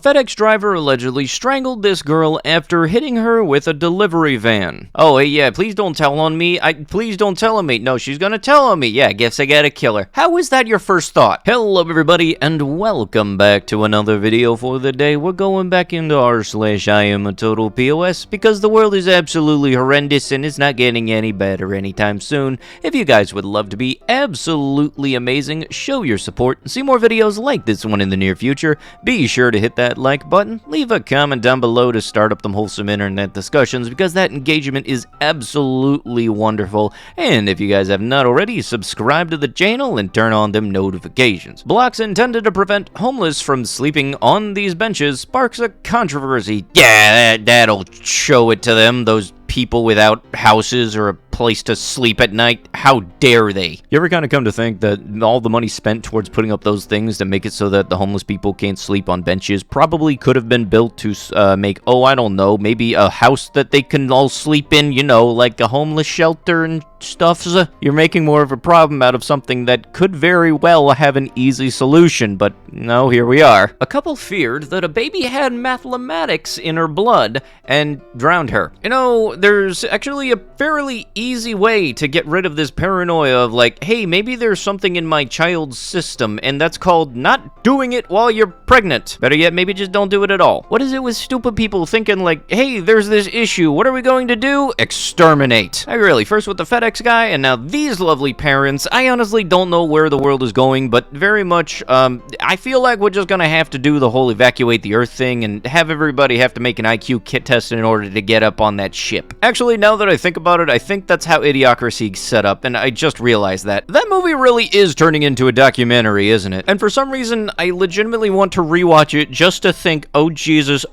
FedEx driver allegedly strangled this girl after hitting her with a delivery van. Oh, hey, yeah, please don't tell on me. Please don't tell on me. No, she's gonna tell on me. Yeah, guess I gotta kill her. How is that your first thought? Hello, everybody, and welcome back to another video for the day. We're going back into r/iamatotalPOS because the world is absolutely horrendous and it's not getting any better anytime soon. If you guys would love to be absolutely amazing, show your support, and see more videos like this one in the near future, be sure to hit that like button, leave a comment down below to start up them wholesome internet discussions because that engagement is absolutely wonderful. And if you guys have not already, subscribe to the channel and turn on them notifications. Blocks intended to prevent homeless from sleeping on these benches sparks a controversy. Yeah, that'll show it to them, those people without houses or a place to sleep at night. How dare they? You ever kind of come to think that all the money spent towards putting up those things to make it so that the homeless people can't sleep on benches probably could have been built to make, oh, I don't know, maybe a house that they can all sleep in, you know, like a homeless shelter and stuff. You're making more of a problem out of something that could very well have an easy solution, but no, here we are. A couple feared that a baby had mathematics in her blood and drowned her. You know, there's actually a fairly easy way to get rid of this paranoia of like, hey, maybe there's something in my child's system, and that's called not doing it while you're pregnant. Better yet, maybe just don't do it at all. What is it with stupid people thinking like, hey, there's this issue, what are we going to do? Exterminate. I really, first with the FedEx guy, and now these lovely parents. I honestly don't know where the world is going, but very much, I feel like we're just gonna have to do the whole evacuate the Earth thing and have everybody have to make an IQ kit test in order to get up on that ship. Actually, now that I think about it, I think that's how Idiocracy's set up, and I just realized that. That movie really is turning into a documentary, isn't it? And for some reason, I legitimately want to rewatch it just to think, oh Jesus,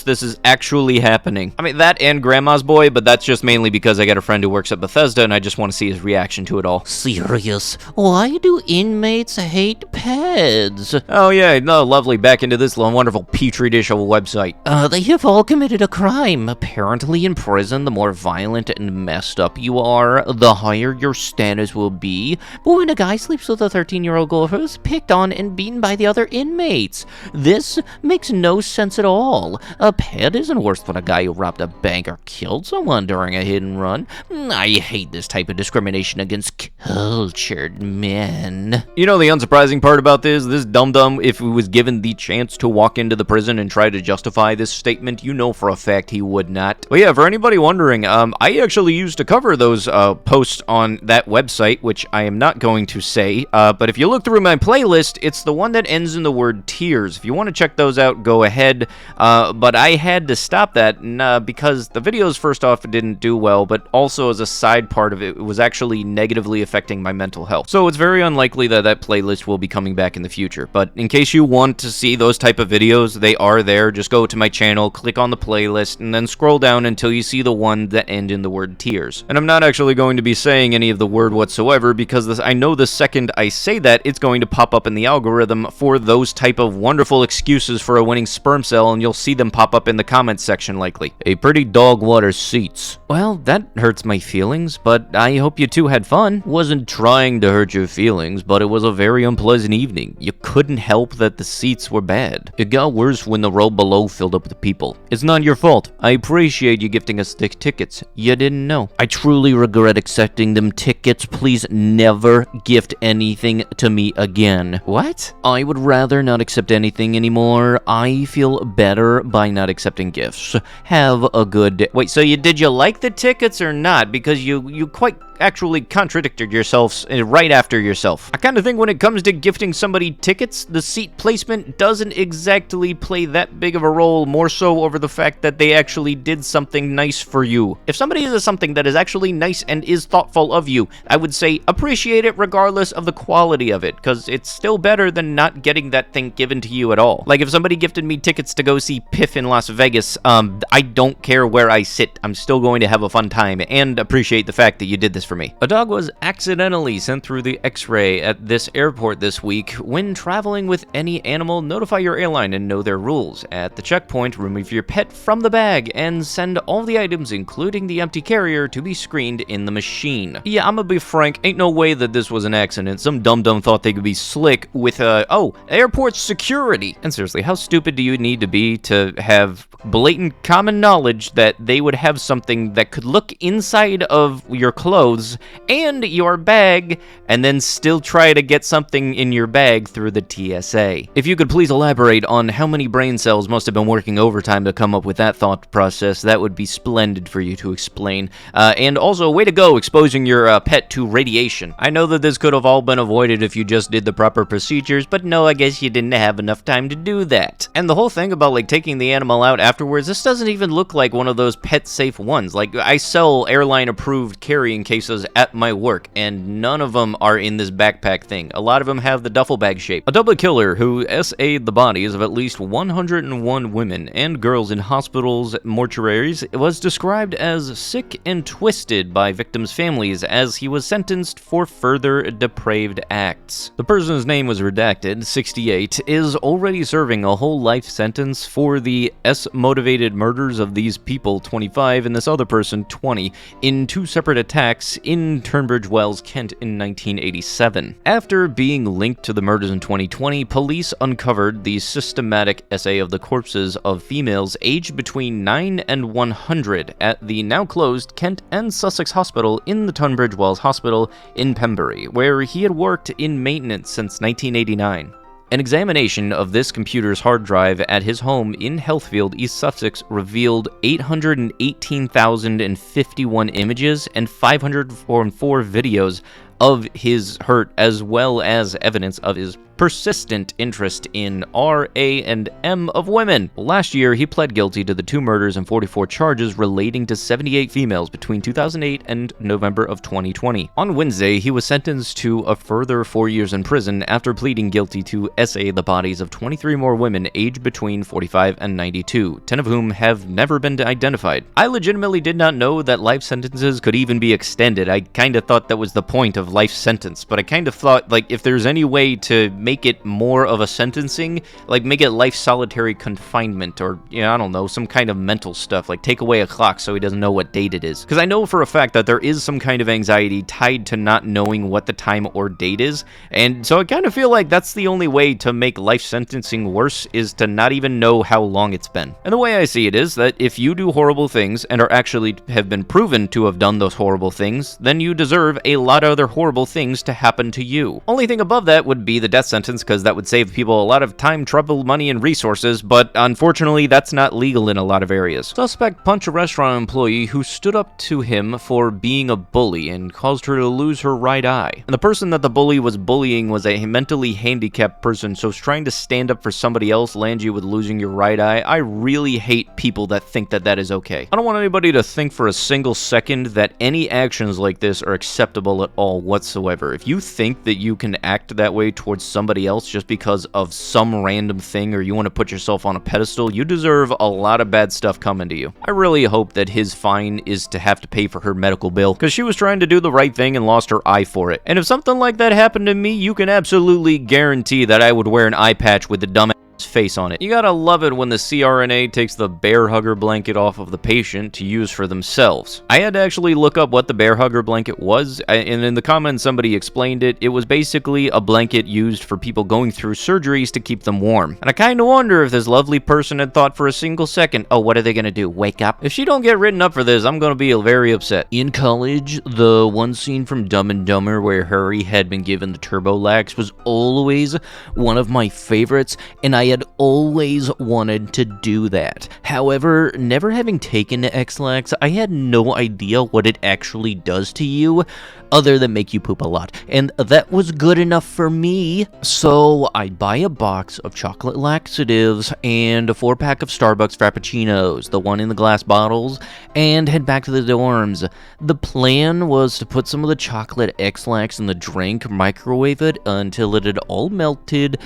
this is actually happening. I mean, that and Grandma's Boy, but that's just mainly because I got a friend who works at Bethesda, and I just want to see his reaction to it all. Serious? Why do inmates hate pets? Oh yeah, no, lovely, back into this wonderful petri dish of a website. They have all committed a crime. Apparently in prison, the more violent and messed up you are, the higher your status will be. But when a guy sleeps with a 13-year-old girl who's picked on and beaten by the other inmates, this makes no sense at all. A pet isn't worse than a guy who robbed a bank or killed someone during a hit and run. I hate this type of discrimination against cultured men. You know the unsurprising part about this dum-dum, if he was given the chance to walk into the prison and try to justify this statement, you know for a fact he would not. But yeah, for anybody wondering, I actually used to cover those posts on that website, which I am not going to say, but if you look through my playlist, it's the one that ends in the word tears. If you want to check those out, go ahead, but I had to stop that because the videos, first off, didn't do well, but also as a side part of it, it was actually negatively affecting my mental health. So it's very unlikely that that playlist will be coming back in the future, but in case you want to see those type of videos, they are there. Just go to my channel, click on the playlist, and then scroll down until you see the one that end in the word tears. And I'm not actually going to be saying any of the word whatsoever because I know the second I say that, it's going to pop up in the algorithm for those type of wonderful excuses for a winning sperm cell, and you'll see them pop up in the comments section likely. A pretty dog waters seats. Well, that hurts my feelings, but I hope you two had fun. Wasn't trying to hurt your feelings, but it was a very unpleasant evening. You couldn't help that the seats were bad. It got worse when the row below filled up with people. It's not your fault. I appreciate you gifting us tickets. You didn't know. I truly regret accepting them tickets. Please never gift anything to me again. What? I would rather not accept anything anymore. I feel better by not accepting gifts. Have a good day. Wait, so did you like the tickets or not? Because you quite actually contradicted yourselves right after yourself. I kind of think when it comes to gifting somebody tickets, the seat placement doesn't exactly play that big of a role, more so over the fact that they actually did something nice for you. If somebody does something that is actually nice and is thoughtful of you, I would say appreciate it regardless of the quality of it, because it's still better than not getting that thing given to you at all. Like if somebody gifted me tickets to go see Piff in Las Vegas, I don't care where I sit, I'm still going to have a fun time and appreciate the fact fact that you did this for me. A dog was accidentally sent through the X-ray at this airport this week. When traveling with any animal, notify your airline and know their rules. At the checkpoint, remove your pet from the bag and send all the items, including the empty carrier, to be screened in the machine. Yeah, I'm gonna be frank, ain't no way that this was an accident. Some dum-dum thought they could be slick with, airport security. And seriously, how stupid do you need to be to have blatant common knowledge that they would have something that could look inside of your clothes and your bag and then still try to get something in your bag through the TSA? If you could please elaborate on how many brain cells must have been working overtime to come up with that thought process, that would be splendid for you to explain. And also, way to go exposing your pet to radiation. I know that this could have all been avoided if you just did the proper procedures, but no, I guess you didn't have enough time to do that. And the whole thing about like taking the animal out afterwards, this doesn't even look like one of those pet safe ones. Like, I sell airline approved carrying cases at my work, and none of them are in this backpack thing. A lot of them have the duffel bag shape. A double killer who SA'd the bodies of at least 101 women and girls in hospitals, mortuaries, was described as sick and twisted by victims' families as he was sentenced for further depraved acts. The person's name was redacted, 68, is already serving a whole life sentence for the S-motivated murders of these people, 25, and this other person, 20, in 2 separate attacks in Tunbridge Wells, Kent in 1987. After being linked to the murders in 2020, police uncovered the systematic essay of the corpses of females aged between 9 and 100 at the now-closed Kent and Sussex Hospital in the Tunbridge Wells Hospital in Pembury, where he had worked in maintenance since 1989. An examination of this computer's hard drive at his home in Heathfield, East Sussex, revealed 818,051 images and 504 videos of his hurt, as well as evidence of his persistent interest in R, A, and M of women. Last year, he pled guilty to the 2 murders and 44 charges relating to 78 females between 2008 and November of 2020. On Wednesday, he was sentenced to a further 4 years in prison after pleading guilty to SA the bodies of 23 more women aged between 45 and 92, 10 of whom have never been identified. I legitimately did not know that life sentences could even be extended. I kinda thought that was the point of life sentence, but I kind of thought, like, if there's any way to make it more of a sentencing, like make it life solitary confinement, or, you know, I don't know, some kind of mental stuff, like take away a clock so he doesn't know what date it is. Because I know for a fact that there is some kind of anxiety tied to not knowing what the time or date is, and so I kind of feel like that's the only way to make life sentencing worse, is to not even know how long it's been. And the way I see it is that if you do horrible things and are actually have been proven to have done those horrible things, then you deserve a lot of other horrible things to happen to you. Only thing above that would be the death sentence, because that would save people a lot of time, trouble, money, and resources, but unfortunately that's not legal in a lot of areas. Suspect punched a restaurant employee who stood up to him for being a bully and caused her to lose her right eye. And the person that the bully was bullying was a mentally handicapped person, so trying to stand up for somebody else lands you with losing your right eye. I really hate people that think that that is okay. I don't want anybody to think for a single second that any actions like this are acceptable at all whatsoever. If you think that you can act that way towards somebody else just because of some random thing, or you want to put yourself on a pedestal, you deserve a lot of bad stuff coming to you. I really hope that his fine is to have to pay for her medical bill, because she was trying to do the right thing and lost her eye for it. And if something like that happened to me, you can absolutely guarantee that I would wear an eye patch with the dumb face on it. You gotta love it when the CRNA takes the bear hugger blanket off of the patient to use for themselves. I had to actually look up what the bear hugger blanket was, and in the comments somebody explained it. It was basically a blanket used for people going through surgeries to keep them warm. And I kinda wonder if this lovely person had thought for a single second, oh, what are they gonna do, wake up? If she don't get written up for this, I'm gonna be very upset. In college, the one scene from Dumb and Dumber where Harry had been given the Turbo Lax was always one of my favorites, and I had always wanted to do that. However, never having taken the X-Lax, I had no idea what it actually does to you, other than make you poop a lot, and that was good enough for me. So I'd buy a box of chocolate laxatives and a 4-pack of Starbucks Frappuccinos, the one in the glass bottles, and head back to the dorms. The plan was to put some of the chocolate X-Lax in the drink, microwave it until it had all melted,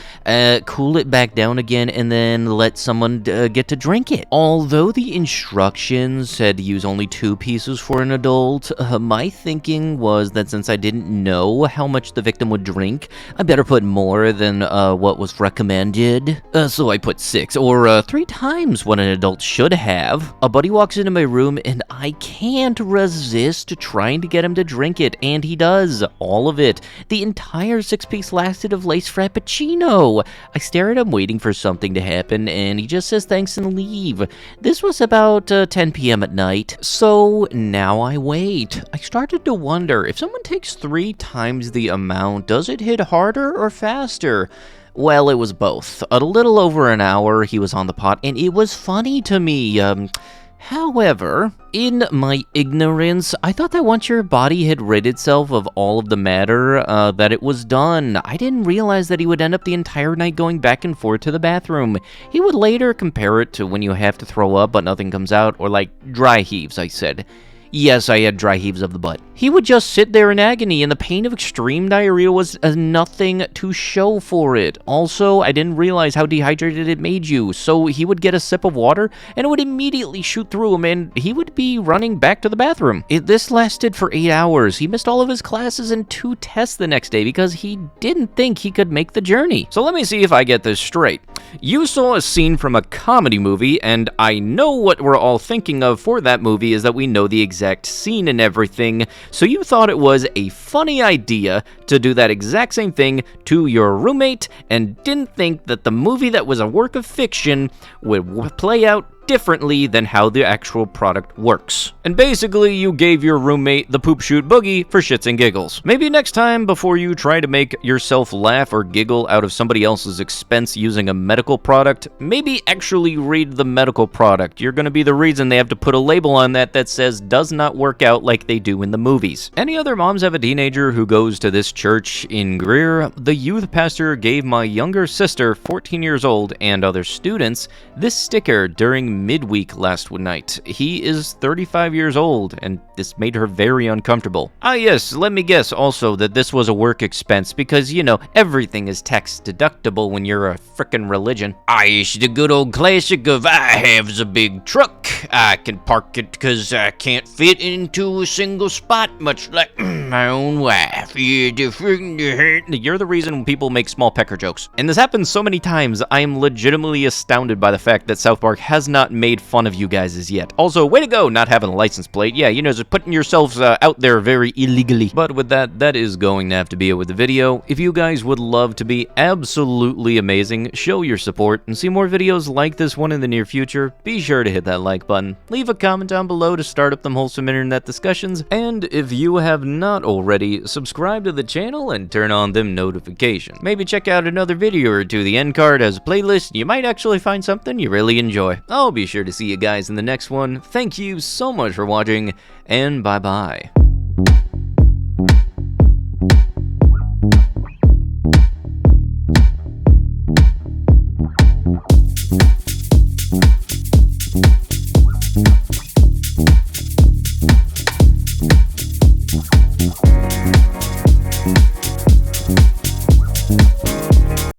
cool it back down again, and then let someone get to drink it. Although the instructions said to use only 2 pieces for an adult, my thinking was that since I didn't know how much the victim would drink, I better put more than what was recommended. So I put 6, or 3 times what an adult should have. A buddy walks into my room and I can't resist trying to get him to drink it, and he does. All of it. The entire 6-piece laxative lace frappuccino. I stare at him waiting for something to happen, and he just says thanks and leave. This was about 10 p.m. at night, so now I wait. I started to wonder, if someone takes 3 times the amount, does it hit harder or faster? Well, it was both. A little over an hour he was on the pot, and it was funny to me. However, in my ignorance, I thought that once your body had rid itself of all of the matter, that it was done. I didn't realize that he would end up the entire night going back and forth to the bathroom. He would later compare it to when you have to throw up but nothing comes out, or like dry heaves, I said. Yes, I had dry heaves of the butt. He would just sit there in agony, and the pain of extreme diarrhea was nothing to show for it. Also, I didn't realize how dehydrated it made you, so he would get a sip of water, and it would immediately shoot through him, and he would be running back to the bathroom. This lasted for 8 hours. He missed all of his classes and 2 tests the next day because he didn't think he could make the journey. So let me see if I get this straight. You saw a scene from a comedy movie, and I know what we're all thinking of for that movie is that we know the exact scene and everything, so you thought it was a funny idea to do that exact same thing to your roommate, and didn't think that the movie that was a work of fiction would play out differently than how the actual product works. And basically, you gave your roommate the poop shoot boogie for shits and giggles. Maybe next time, before you try to make yourself laugh or giggle out of somebody else's expense using a medical product, maybe actually read the medical product. You're gonna be the reason they have to put a label on that that says does not work out like they do in the movies. Any other moms have a teenager who goes to this church in Greer? The youth pastor gave my younger sister, 14 years old, and other students this sticker during midweek last night. He is 35 years old, and this made her very uncomfortable. Ah yes, let me guess also that this was a work expense, because, you know, everything is tax deductible when you're a frickin' religion. It's the good old classic of I have the big truck. I can park it because I can't fit into a single spot, much like my own wife. You're the reason people make small pecker jokes. And this happens so many times, I am legitimately astounded by the fact that South Park has not made fun of you guys as yet. Also, way to go not having a license plate. Yeah, you know, just putting yourselves out there very illegally. But with that, that is going to have to be it with the video. If you guys would love to be absolutely amazing, show your support, and see more videos like this one in the near future, be sure to hit that like button. Leave a comment down below to start up them wholesome internet discussions, and if you have not already, subscribe to the channel and turn on them notifications. Maybe check out another video or two. The end card has a playlist. You might actually find something you really enjoy. I'll be sure to see you guys in the next one. Thank you so much for watching, and bye-bye.